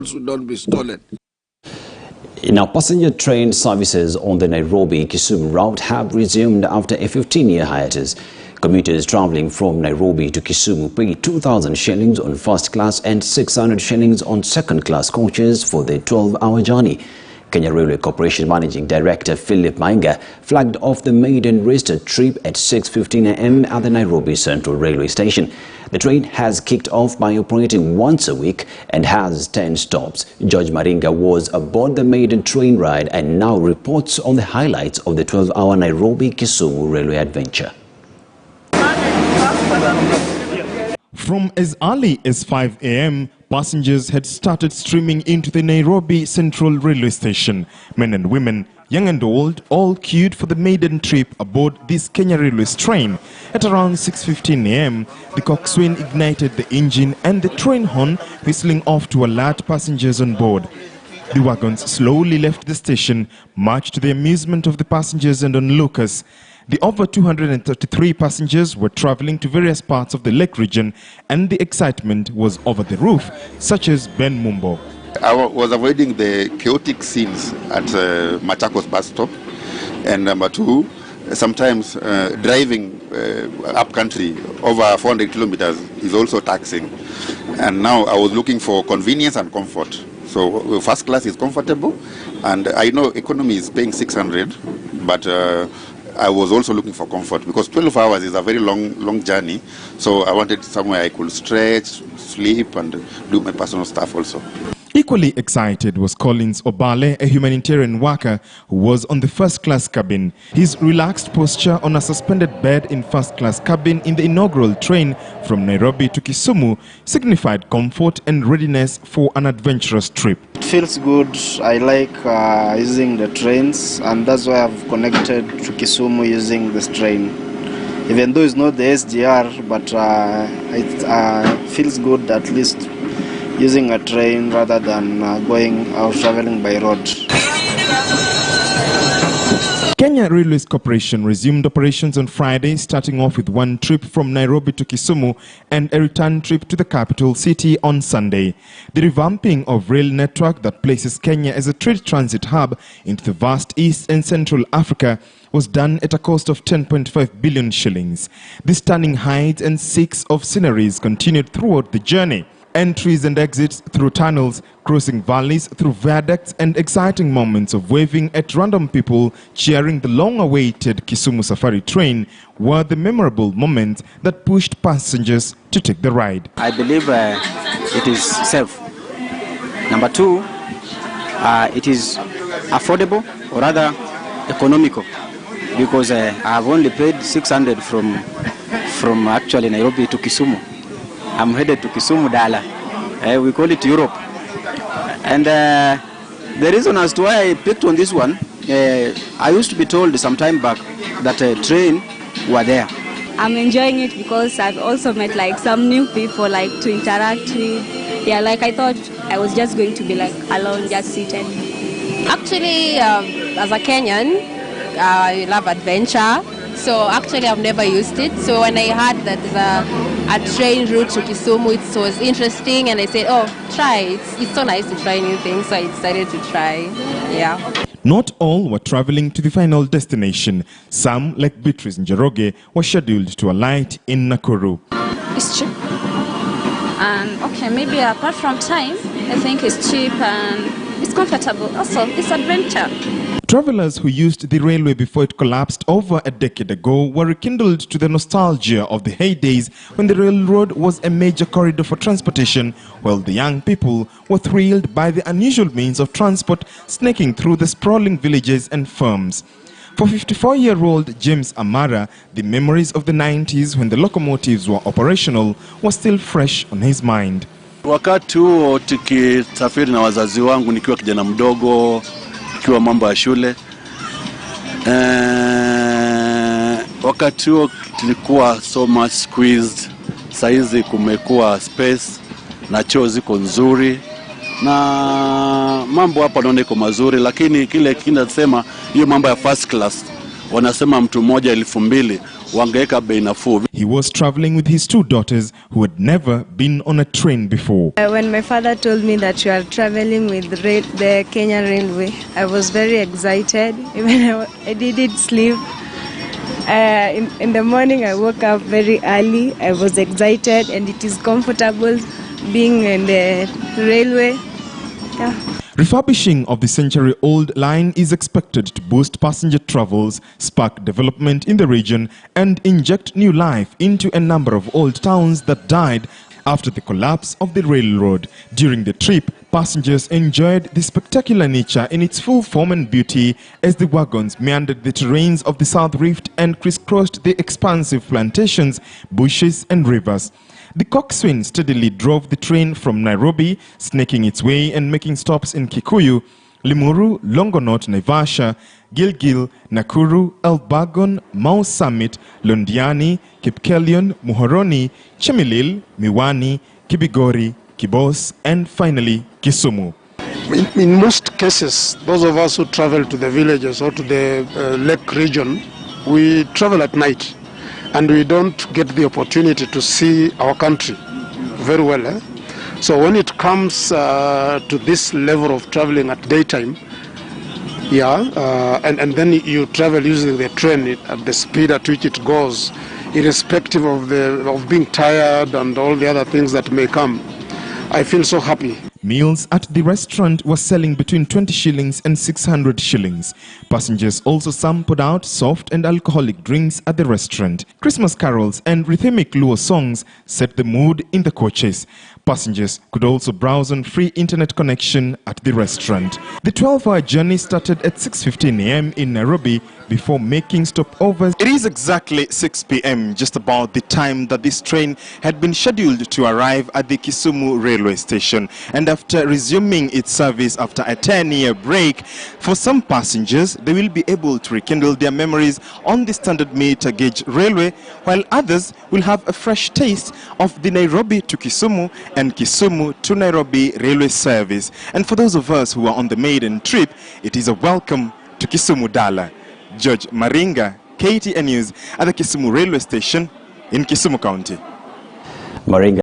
should not be stolen. Now, passenger train services on the Nairobi-Kisumu route have resumed after a 15-year hiatus. Commuters travelling from Nairobi to Kisumu pay 2,000 shillings on first class and 600 shillings on second class coaches for the 12-hour journey. Kenya Railway Corporation Managing Director Philip Mainga flagged off the maiden registered trip at 6:15 a.m. at the Nairobi Central Railway Station. The train has kicked off by operating once a week and has 10 stops. George Maringa was aboard the maiden train ride and now reports on the highlights of the 12-hour Nairobi-Kisumu railway adventure. From as early as 5 a.m., passengers had started streaming into the Nairobi Central Railway Station. Men and women, young and old, all queued for the maiden trip aboard this Kenya Railways train. At around 6:15 a.m., the coxswain ignited the engine and the train horn whistling off to alert passengers on board. The wagons slowly left the station, much to the amusement of the passengers and onlookers. The over 233 passengers were traveling to various parts of the lake region, and the excitement was over the roof, such as Ben Mumbo. I was avoiding the chaotic scenes at Machakos bus stop, and number two, sometimes driving up country over 400 kilometers is also taxing. And now I was looking for convenience and comfort. So first class is comfortable, and I know economy is paying 600, but I was also looking for comfort because 12 hours is a very long journey. So I wanted somewhere I could stretch, sleep, and do my personal stuff also. Equally excited was Collins Obale, a humanitarian worker who was on the first-class cabin. His relaxed posture on a suspended bed in first-class cabin in the inaugural train from Nairobi to Kisumu signified comfort and readiness for an adventurous trip. It feels good. I like using the trains, and that's why I've connected to Kisumu using this train. Even though it's not the SGR, but it feels good at least using a train rather than going out traveling by road. Kenya Railways Corporation resumed operations on Friday, starting off with one trip from Nairobi to Kisumu and a return trip to the capital city on Sunday. The revamping of rail network that places Kenya as a trade transit hub into the vast East and Central Africa was done at a cost of 10.5 billion shillings. The stunning heights and sights of sceneries continued throughout the journey. Entries and exits through tunnels, crossing valleys through viaducts, and exciting moments of waving at random people cheering the long-awaited Kisumu Safari train were the memorable moments that pushed passengers to take the ride. I believe it is safe. Number two, it is affordable, or rather economical, because I have only paid 600 from actually Nairobi to Kisumu. I'm headed to Kisumu, Dala. We call it Europe. And the reason as to why I picked on this one, I used to be told some time back that a train were there. I'm enjoying it because I've also met like some new people like to interact with. Yeah, like I thought I was just going to be like alone, just seated. Actually, as a Kenyan, I love adventure. So actually I've never used it. So when I heard that there's a train route to Kisumu, it was interesting, and I said, oh, try. It's so nice to try new things, so I decided to try. Yeah. Not all were traveling to the final destination. Some, like Beatrice Njoroge, were scheduled to alight in Nakuru. It's cheap. And okay, maybe apart from time, I think it's cheap and it's comfortable. Also, it's adventure. Travelers who used the railway before it collapsed over a decade ago were rekindled to the nostalgia of the heydays when the railroad was a major corridor for transportation, while the young people were thrilled by the unusual means of transport snaking through the sprawling villages and farms. For 54-year-old James Amara, the memories of the 90s when the locomotives were operational were still fresh on his mind. Wakati huo tukisafiri na wazazi wangu nikiwa kijana mdogo, tukiwa mambo ya shule. Wakati huo tulikuwa so much squeezed. Saizi kumekuwa space na choo ziko nzuri na mambo hapa naona iko mazuri, lakini kile kinasema hiyo mambo ya first class wanasema mtu mmoja 2,000 wangeweka bei nafuu. He was traveling with his 2 daughters who had never been on a train before. When my father told me that you are traveling with the Kenya Railway, I was very excited. Even I didn't sleep. In the morning I woke up very early. I was excited, and it is comfortable being in the railway. Yeah. Refurbishing of the century-old line is expected to boost passenger travels, spark development in the region, and inject new life into a number of old towns that died after the collapse of the railroad. During the trip, passengers enjoyed the spectacular nature in its full form and beauty as the wagons meandered the terrains of the South Rift and crisscrossed the expansive plantations, bushes and rivers. The coxswain steadily drove the train from Nairobi, snaking its way and making stops in Kikuyu, Limuru, Longonot, Naivasha, Gilgil, Nakuru, Elbagon, Mau Summit, Londiani, Kipkelion, Muhoroni, Chemilil, Miwani, Kibigori, Kibos, and finally Kisumu. In most cases, those of us who travel to the villages or to the lake region, we travel at night, and we don't get the opportunity to see our country very well. So when it comes to this level of traveling at daytime, and then you travel using the train at the speed at which it goes, irrespective of being tired and all the other things that may come, I feel so happy. Meals at the restaurant were selling between 20 shillings and 600 shillings. Passengers also sampled out soft and alcoholic drinks at the restaurant. Christmas carols and rhythmic Luo songs set the mood in the coaches. Passengers could also browse on free internet connection at the restaurant. The 12-hour journey started at 6:15 a.m. in Nairobi before making stopovers. It is exactly 6 p.m., just about the time that this train had been scheduled to arrive at the Kisumu railway station. And after resuming its service after a 10-year break, for some passengers, they will be able to rekindle their memories on the standard meter gauge railway, while others will have a fresh taste of the Nairobi to Kisumu and Kisumu to Nairobi railway service. And for those of us who are on the maiden trip, it is a welcome to Kisumu Dala. George Maringa, KTN News at the Kisumu railway station in Kisumu County. Maringa.